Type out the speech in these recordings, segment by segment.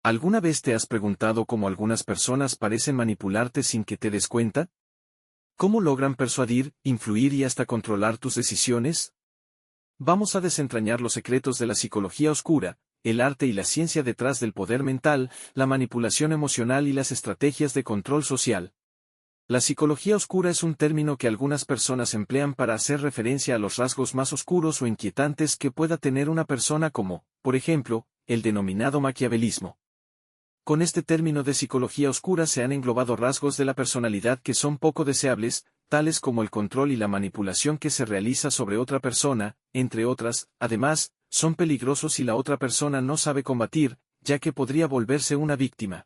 ¿Alguna vez te has preguntado cómo algunas personas parecen manipularte sin que te des cuenta? ¿Cómo logran persuadir, influir y hasta controlar tus decisiones? Vamos a desentrañar los secretos de la psicología oscura, el arte y la ciencia detrás del poder mental, la manipulación emocional y las estrategias de control social. La psicología oscura es un término que algunas personas emplean para hacer referencia a los rasgos más oscuros o inquietantes que pueda tener una persona como, por ejemplo, el denominado maquiavelismo. Con este término de psicología oscura se han englobado rasgos de la personalidad que son poco deseables, tales como el control y la manipulación que se realiza sobre otra persona, entre otras. Además, son peligrosos si la otra persona no sabe combatir, ya que podría volverse una víctima.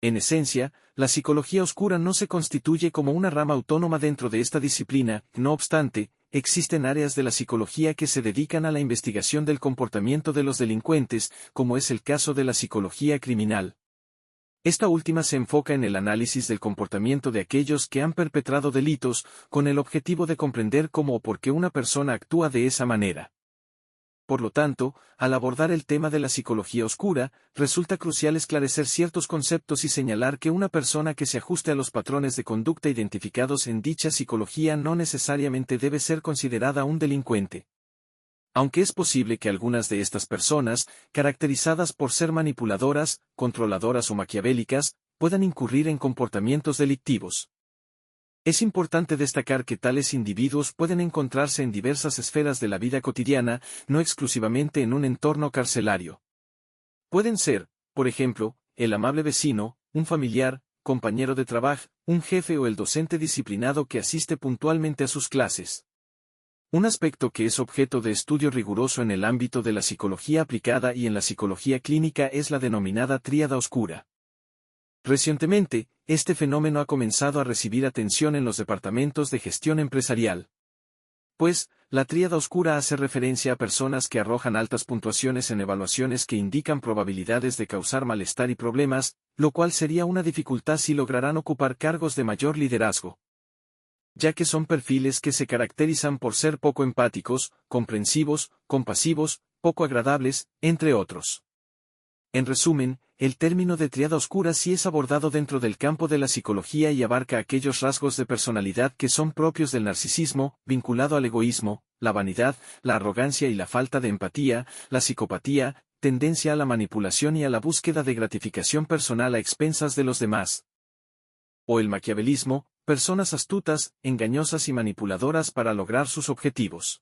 En esencia, la psicología oscura no se constituye como una rama autónoma dentro de esta disciplina. No obstante, existen áreas de la psicología que se dedican a la investigación del comportamiento de los delincuentes, como es el caso de la psicología criminal. Esta última se enfoca en el análisis del comportamiento de aquellos que han perpetrado delitos, con el objetivo de comprender cómo o por qué una persona actúa de esa manera. Por lo tanto, al abordar el tema de la psicología oscura, resulta crucial esclarecer ciertos conceptos y señalar que una persona que se ajuste a los patrones de conducta identificados en dicha psicología no necesariamente debe ser considerada un delincuente. Aunque es posible que algunas de estas personas, caracterizadas por ser manipuladoras, controladoras o maquiavélicas, puedan incurrir en comportamientos delictivos. Es importante destacar que tales individuos pueden encontrarse en diversas esferas de la vida cotidiana, no exclusivamente en un entorno carcelario. Pueden ser, por ejemplo, el amable vecino, un familiar, compañero de trabajo, un jefe o el docente disciplinado que asiste puntualmente a sus clases. Un aspecto que es objeto de estudio riguroso en el ámbito de la psicología aplicada y en la psicología clínica es la denominada tríada oscura. Recientemente, este fenómeno ha comenzado a recibir atención en los departamentos de gestión empresarial. Pues, la tríada oscura hace referencia a personas que arrojan altas puntuaciones en evaluaciones que indican probabilidades de causar malestar y problemas, lo cual sería una dificultad si lograrán ocupar cargos de mayor liderazgo. Ya que son perfiles que se caracterizan por ser poco empáticos, comprensivos, compasivos, poco agradables, entre otros. En resumen, el término de tríada oscura sí es abordado dentro del campo de la psicología y abarca aquellos rasgos de personalidad que son propios del narcisismo, vinculado al egoísmo, la vanidad, la arrogancia y la falta de empatía, la psicopatía, tendencia a la manipulación y a la búsqueda de gratificación personal a expensas de los demás. O el maquiavelismo, personas astutas, engañosas y manipuladoras para lograr sus objetivos.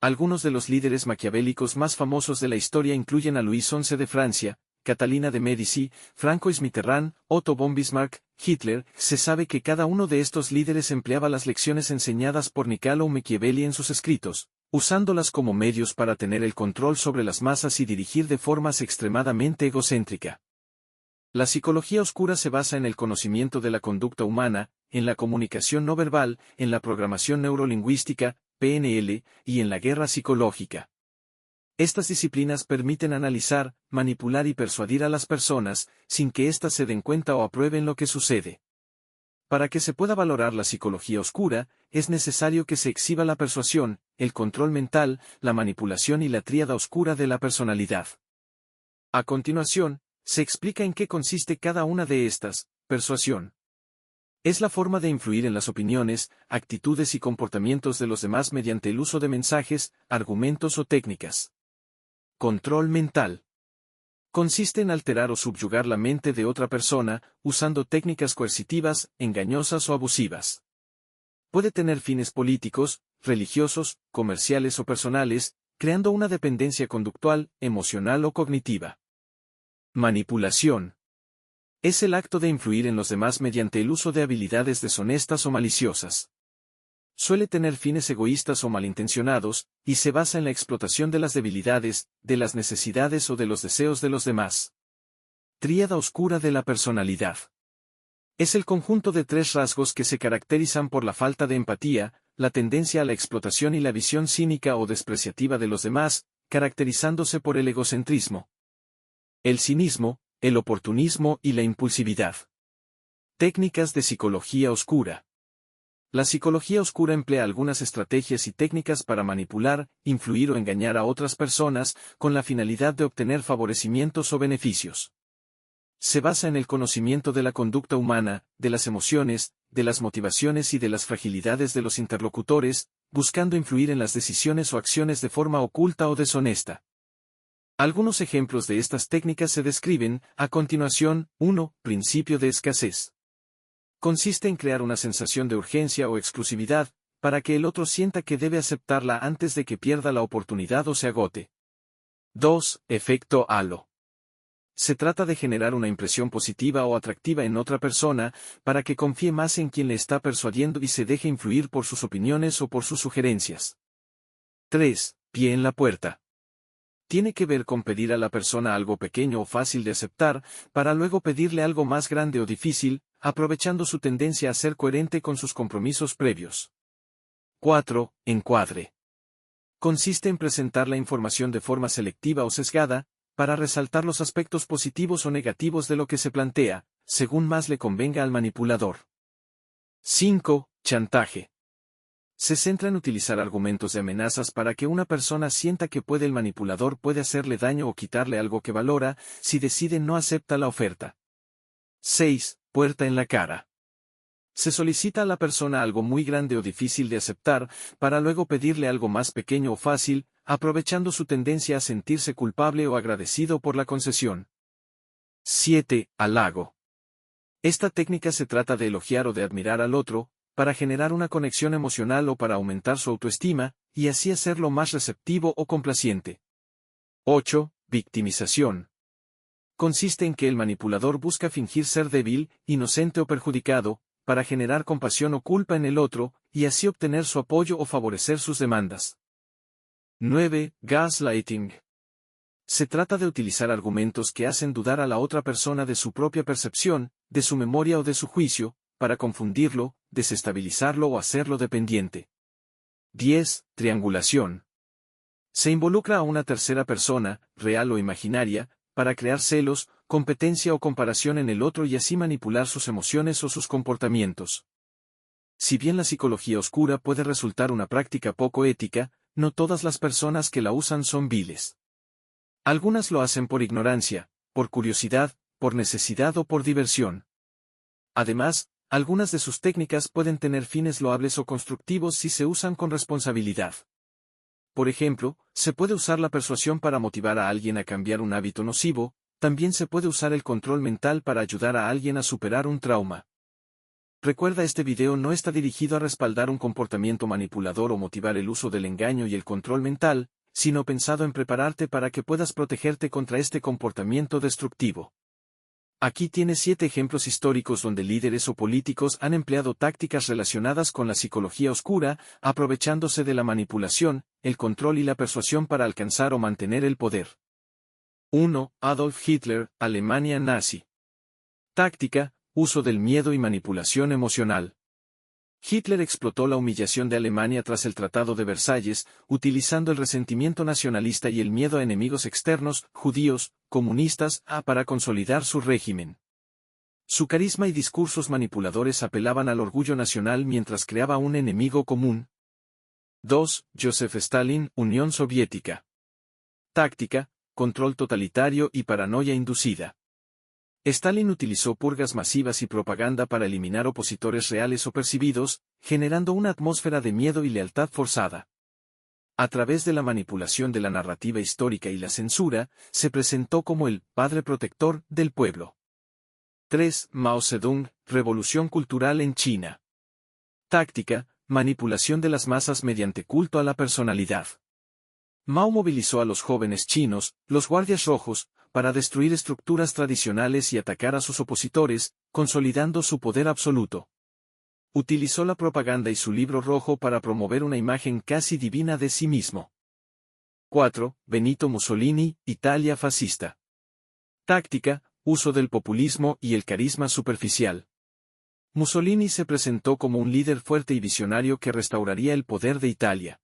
Algunos de los líderes maquiavélicos más famosos de la historia incluyen a Luis XI de Francia, Catalina de Médici, Francois Mitterrand, Otto von Bismarck, Hitler. Se sabe que cada uno de estos líderes empleaba las lecciones enseñadas por Niccolo Machiavelli en sus escritos, usándolas como medios para tener el control sobre las masas y dirigir de formas extremadamente egocéntrica. La psicología oscura se basa en el conocimiento de la conducta humana, en la comunicación no verbal, en la programación neurolingüística, PNL, y en la guerra psicológica. Estas disciplinas permiten analizar, manipular y persuadir a las personas, sin que éstas se den cuenta o aprueben lo que sucede. Para que se pueda valorar la psicología oscura, es necesario que se exhiba la persuasión, el control mental, la manipulación y la tríada oscura de la personalidad. A continuación, se explica en qué consiste cada una de estas. Persuasión. Es la forma de influir en las opiniones, actitudes y comportamientos de los demás mediante el uso de mensajes, argumentos o técnicas. Control mental. Consiste en alterar o subyugar la mente de otra persona, usando técnicas coercitivas, engañosas o abusivas. Puede tener fines políticos, religiosos, comerciales o personales, creando una dependencia conductual, emocional o cognitiva. Manipulación. Es el acto de influir en los demás mediante el uso de habilidades deshonestas o maliciosas. Suele tener fines egoístas o malintencionados, y se basa en la explotación de las debilidades, de las necesidades o de los deseos de los demás. Tríada oscura de la personalidad. Es el conjunto de tres rasgos que se caracterizan por la falta de empatía, la tendencia a la explotación y la visión cínica o despreciativa de los demás, caracterizándose por el egocentrismo, el cinismo, el oportunismo y la impulsividad. Técnicas de psicología oscura. La psicología oscura emplea algunas estrategias y técnicas para manipular, influir o engañar a otras personas, con la finalidad de obtener favorecimientos o beneficios. Se basa en el conocimiento de la conducta humana, de las emociones, de las motivaciones y de las fragilidades de los interlocutores, buscando influir en las decisiones o acciones de forma oculta o deshonesta. Algunos ejemplos de estas técnicas se describen, a continuación. 1. Principio de escasez. Consiste en crear una sensación de urgencia o exclusividad, para que el otro sienta que debe aceptarla antes de que pierda la oportunidad o se agote. 2. Efecto halo. Se trata de generar una impresión positiva o atractiva en otra persona, para que confíe más en quien le está persuadiendo y se deje influir por sus opiniones o por sus sugerencias. 3. Pie en la puerta. Tiene que ver con pedir a la persona algo pequeño o fácil de aceptar, para luego pedirle algo más grande o difícil, aprovechando su tendencia a ser coherente con sus compromisos previos. 4. Encuadre. Consiste en presentar la información de forma selectiva o sesgada, para resaltar los aspectos positivos o negativos de lo que se plantea, según más le convenga al manipulador. 5. Chantaje. Se centra en utilizar argumentos de amenazas para que una persona sienta que el manipulador puede hacerle daño o quitarle algo que valora, si decide no acepta la oferta. 6. Puerta en la cara. Se solicita a la persona algo muy grande o difícil de aceptar, para luego pedirle algo más pequeño o fácil, aprovechando su tendencia a sentirse culpable o agradecido por la concesión. 7. Halago. Esta técnica se trata de elogiar o de admirar al otro, para generar una conexión emocional o para aumentar su autoestima, y así hacerlo más receptivo o complaciente. 8. Victimización. Consiste en que el manipulador busca fingir ser débil, inocente o perjudicado, para generar compasión o culpa en el otro, y así obtener su apoyo o favorecer sus demandas. 9. Gaslighting. Se trata de utilizar argumentos que hacen dudar a la otra persona de su propia percepción, de su memoria o de su juicio, para confundirlo, desestabilizarlo o hacerlo dependiente. 10. Triangulación. Se involucra a una tercera persona, real o imaginaria, para crear celos, competencia o comparación en el otro y así manipular sus emociones o sus comportamientos. Si bien la psicología oscura puede resultar una práctica poco ética, no todas las personas que la usan son viles. Algunas lo hacen por ignorancia, por curiosidad, por necesidad o por diversión. Además, algunas de sus técnicas pueden tener fines loables o constructivos si se usan con responsabilidad. Por ejemplo, se puede usar la persuasión para motivar a alguien a cambiar un hábito nocivo, también se puede usar el control mental para ayudar a alguien a superar un trauma. Recuerda, este video no está dirigido a respaldar un comportamiento manipulador o motivar el uso del engaño y el control mental, sino pensado en prepararte para que puedas protegerte contra este comportamiento destructivo. Aquí tienes 7 ejemplos históricos donde líderes o políticos han empleado tácticas relacionadas con la psicología oscura, aprovechándose de la manipulación, el control y la persuasión para alcanzar o mantener el poder. 1. Adolf Hitler, Alemania nazi. Táctica: uso del miedo y manipulación emocional. Hitler explotó la humillación de Alemania tras el Tratado de Versalles, utilizando el resentimiento nacionalista y el miedo a enemigos externos, judíos, comunistas, para consolidar su régimen. Su carisma y discursos manipuladores apelaban al orgullo nacional mientras creaba un enemigo común. 2. Joseph Stalin, Unión Soviética. Táctica: control totalitario y paranoia inducida. Stalin utilizó purgas masivas y propaganda para eliminar opositores reales o percibidos, generando una atmósfera de miedo y lealtad forzada. A través de la manipulación de la narrativa histórica y la censura, se presentó como el padre protector del pueblo. 3. Mao Zedong, Revolución Cultural en China. Táctica: manipulación de las masas mediante culto a la personalidad. Mao movilizó a los jóvenes chinos, los guardias rojos, para destruir estructuras tradicionales y atacar a sus opositores, consolidando su poder absoluto. Utilizó la propaganda y su libro rojo para promover una imagen casi divina de sí mismo. 4. Benito Mussolini, Italia fascista. Táctica: uso del populismo y el carisma superficial. Mussolini se presentó como un líder fuerte y visionario que restauraría el poder de Italia.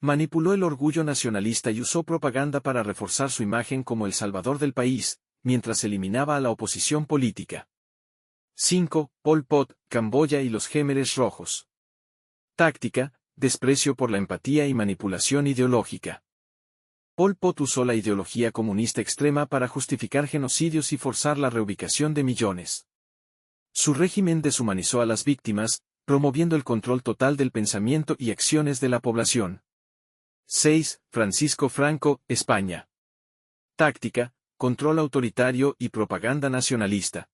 Manipuló el orgullo nacionalista y usó propaganda para reforzar su imagen como el salvador del país, mientras eliminaba a la oposición política. 5. Pol Pot, Camboya y los Khmeres rojos. Táctica, desprecio por la empatía y manipulación ideológica. Pol Pot usó la ideología comunista extrema para justificar genocidios y forzar la reubicación de millones. Su régimen deshumanizó a las víctimas, promoviendo el control total del pensamiento y acciones de la población. 6. Francisco Franco, España. Táctica, control autoritario y propaganda nacionalista.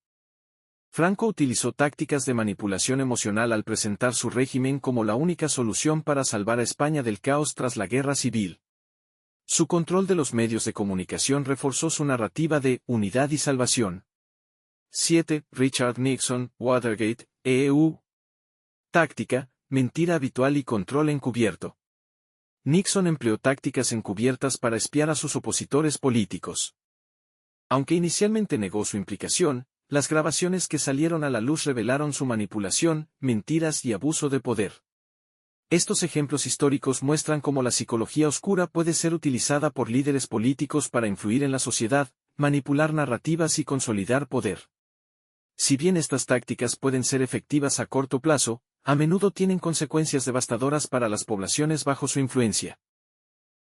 Franco utilizó tácticas de manipulación emocional al presentar su régimen como la única solución para salvar a España del caos tras la guerra civil. Su control de los medios de comunicación reforzó su narrativa de unidad y salvación. 7. Richard Nixon, Watergate, EU. Táctica, mentira habitual y control encubierto. Nixon empleó tácticas encubiertas para espiar a sus opositores políticos. Aunque inicialmente negó su implicación, las grabaciones que salieron a la luz revelaron su manipulación, mentiras y abuso de poder. Estos ejemplos históricos muestran cómo la psicología oscura puede ser utilizada por líderes políticos para influir en la sociedad, manipular narrativas y consolidar poder. Si bien estas tácticas pueden ser efectivas a corto plazo, a menudo tienen consecuencias devastadoras para las poblaciones bajo su influencia.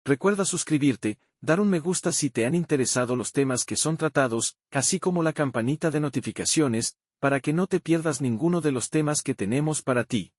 Recuerda suscribirte, dar un me gusta si te han interesado los temas que son tratados, así como la campanita de notificaciones, para que no te pierdas ninguno de los temas que tenemos para ti.